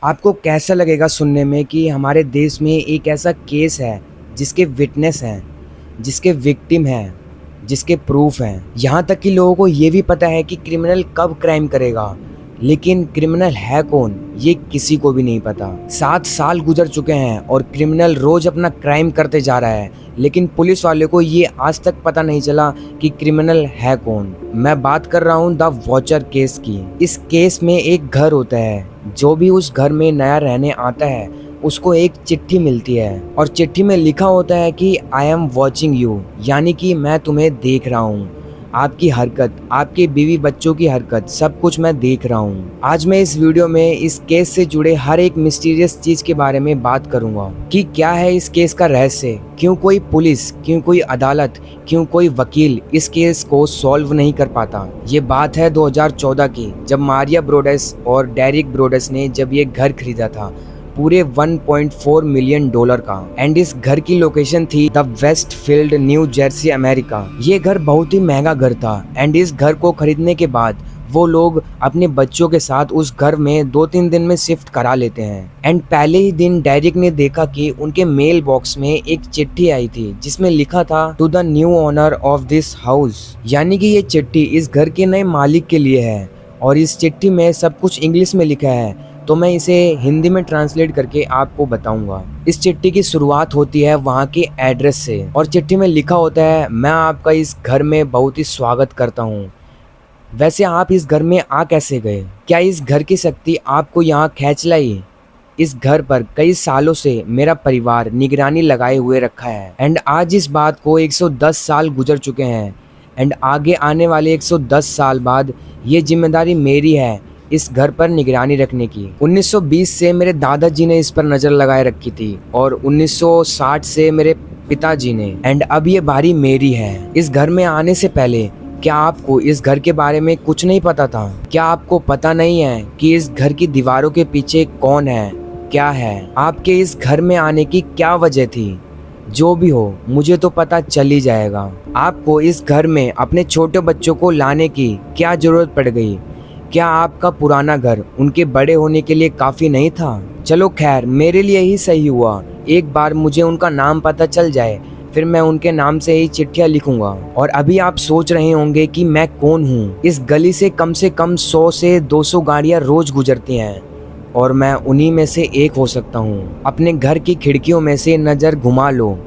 आपको कैसा लगेगा सुनने में कि हमारे देश में एक ऐसा केस है जिसके विटनेस हैं, जिसके विक्टिम हैं, जिसके प्रूफ हैं। यहाँ तक कि लोगों को ये भी पता है कि क्रिमिनल कब क्राइम करेगा, लेकिन क्रिमिनल है कौन ये किसी को भी नहीं पता। 7 साल गुजर चुके हैं और क्रिमिनल रोज अपना क्राइम करते जा रहा है, लेकिन पुलिस वाले को ये आज तक पता नहीं चला कि क्रिमिनल है कौन। मैं बात कर रहा हूँ द वॉचर केस की। इस केस में एक घर होता है, जो भी उस घर में नया रहने आता है उसको एक चिट्ठी मिलती है और चिट्ठी में लिखा होता है कि आई एम वॉचिंग यू, यानी कि मैं तुम्हें देख रहा हूँ। आपकी हरकत, आपके बीवी बच्चों की हरकत, सब कुछ मैं देख रहा हूँ। आज मैं इस वीडियो में इस केस से जुड़े हर एक मिस्टीरियस चीज के बारे में बात करूंगा कि क्या है इस केस का रहस्य, क्यों कोई पुलिस, क्यों कोई अदालत, क्यों कोई वकील इस केस को सॉल्व नहीं कर पाता। ये बात है 2014 की, जब मारिया ब्रोडेस और डेरिक ब्रोडेस ने जब ये घर खरीदा था पूरे $1.4 मिलियन का। एंड इस घर की लोकेशन थी the Westfield, new Jersey, America. ये घर बहुत ही महंगा घर था एंड इस घर को खरीदने के बाद वो लोग अपने बच्चों के साथ उस घर में 2-3 दिन में शिफ्ट करा लेते हैं। एंड पहले ही दिन डेरिक ने देखा कि उनके मेल बॉक्स में एक चिट्ठी आई थी जिसमें लिखा था to the new owner of this house, यानी कि ये चिट्ठी इस घर के नए मालिक के लिए है। और इस चिट्ठी में सब कुछ इंग्लिश में लिखा है, तो मैं इसे हिंदी में ट्रांसलेट करके आपको बताऊंगा। इस चिट्ठी की शुरुआत होती है वहाँ के एड्रेस से और चिट्ठी में लिखा होता है, मैं आपका इस घर में बहुत ही स्वागत करता हूँ। वैसे आप इस घर में आ कैसे गए? क्या इस घर की शक्ति आपको यहाँ खींच लाई? इस घर पर कई सालों से मेरा परिवार निगरानी लगाए हुए रखा है एंड आज इस बात को 110 साल गुजर चुके हैं एंड आगे आने वाले 110 साल बाद ये जिम्मेदारी मेरी है इस घर पर निगरानी रखने की। 1920 से मेरे दादाजी ने इस पर नजर लगाए रखी थी और 1960 से मेरे पिताजी ने, एंड अब ये बारी मेरी है। इस घर में आने से पहले क्या आपको इस घर के बारे में कुछ नहीं पता था? क्या आपको पता नहीं है कि इस घर की दीवारों के पीछे कौन है, क्या है? आपके इस घर में आने की क्या वजह थी? जो भी हो, मुझे तो पता चल ही जाएगा। आपको इस घर में अपने छोटे बच्चों को लाने की क्या जरूरत पड़ गई? क्या आपका पुराना घर उनके बड़े होने के लिए काफी नहीं था? चलो खैर, मेरे लिए ही सही हुआ। एक बार मुझे उनका नाम पता चल जाए, फिर मैं उनके नाम से ही चिट्ठियां लिखूंगा। और अभी आप सोच रहे होंगे कि मैं कौन हूँ। इस गली से कम 100 से 200 गाड़ियां रोज गुजरती हैं और मैं उन्हीं में से एक हो सकता हूँ। अपने घर की खिड़कियों में से नजर घुमा लो,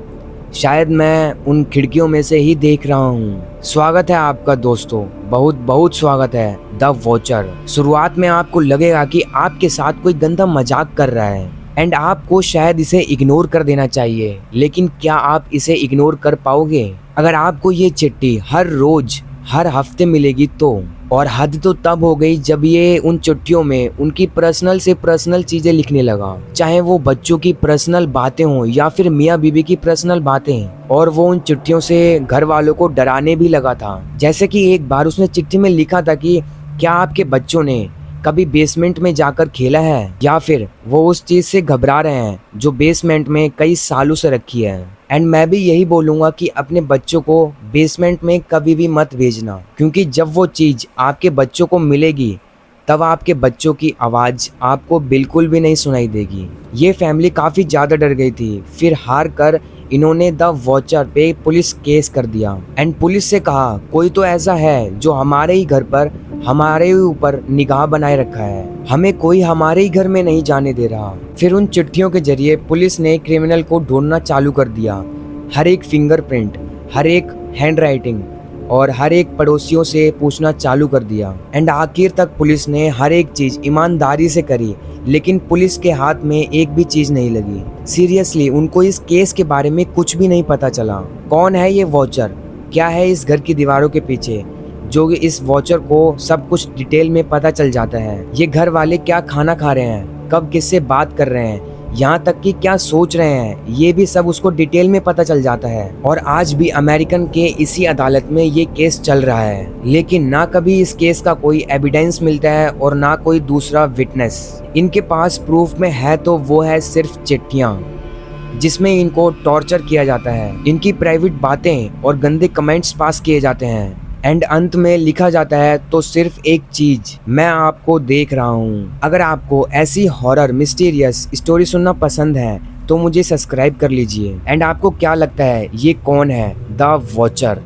शायद मैं उन खिड़कियों में से ही देख रहा हूँ। स्वागत है आपका दोस्तों, बहुत बहुत स्वागत है द वॉचर। शुरुआत में आपको लगेगा कि आपके साथ कोई गंदा मजाक कर रहा है एंड आपको शायद इसे इग्नोर कर देना चाहिए, लेकिन क्या आप इसे इग्नोर कर पाओगे? अगर आपको ये चिट्ठी हर रोज, हर हफ्ते मिलेगी तो, और हद तो तब हो गई जब ये उन चिट्ठियों में उनकी पर्सनल से पर्सनल चीजें लिखने लगा, चाहे वो बच्चों की पर्सनल बातें हों या फिर मियाँ बीबी की पर्सनल बातें। और वो उन चिट्ठियों से घर वालों को डराने भी लगा था। जैसे कि एक बार उसने चिट्ठी में लिखा था कि क्या आपके बच्चों ने कभी बेसमेंट में जाकर खेला है, या फिर वो उस चीज से घबरा रहे हैं जो बेसमेंट में कई सालों से रखी है। एंड मैं भी यही बोलूँगा कि अपने बच्चों को बेसमेंट में कभी भी मत भेजना, क्योंकि जब वो चीज़ आपके बच्चों को मिलेगी तब आपके बच्चों की आवाज़ आपको बिल्कुल भी नहीं सुनाई देगी। ये फैमिली काफ़ी ज़्यादा डर गई थी, फिर हार कर इन्होंने द वॉचर पे पुलिस केस कर दिया एंड पुलिस से कहा कोई तो ऐसा है जो हमारे ही घर पर हमारे ही ऊपर निगाह बनाए रखा है, हमें कोई हमारे ही घर में नहीं जाने दे रहा। फिर उन चिट्ठियों के जरिए पुलिस ने क्रिमिनल को ढूंढना चालू कर दिया। हर एक फिंगरप्रिंट, हर एक हैंडराइटिंग और हर एक पड़ोसियों से पूछना चालू कर दिया एंड आखिर तक पुलिस ने हर एक चीज ईमानदारी से करी, लेकिन पुलिस के हाथ में एक भी चीज नहीं लगी। सीरियसली उनको इस केस के बारे में कुछ भी नहीं पता चला। कौन है ये वॉचर? क्या है इस घर की दीवारों के पीछे जो इस वॉचर को सब कुछ डिटेल में पता चल जाता है? ये घर वाले क्या खाना खा रहे हैं, कब किससे बात कर रहे हैं, यहाँ तक कि क्या सोच रहे हैं, ये भी सब उसको डिटेल में पता चल जाता है। और आज भी अमेरिकन के इसी अदालत में ये केस चल रहा है, लेकिन ना कभी इस केस का कोई एविडेंस मिलता है और ना कोई दूसरा विटनेस। इनके पास प्रूफ में है तो वो है सिर्फ चिट्ठियाँ जिसमें इनको टॉर्चर किया जाता है, इनकी प्राइवेट बातें और गंदे कमेंट्स पास किए जाते हैं एंड अंत में लिखा जाता है तो सिर्फ एक चीज, मैं आपको देख रहा हूँ। अगर आपको ऐसी हॉरर मिस्टीरियस स्टोरी सुनना पसंद है तो मुझे सब्सक्राइब कर लीजिए। एंड आपको क्या लगता है ये कौन है द वॉचर?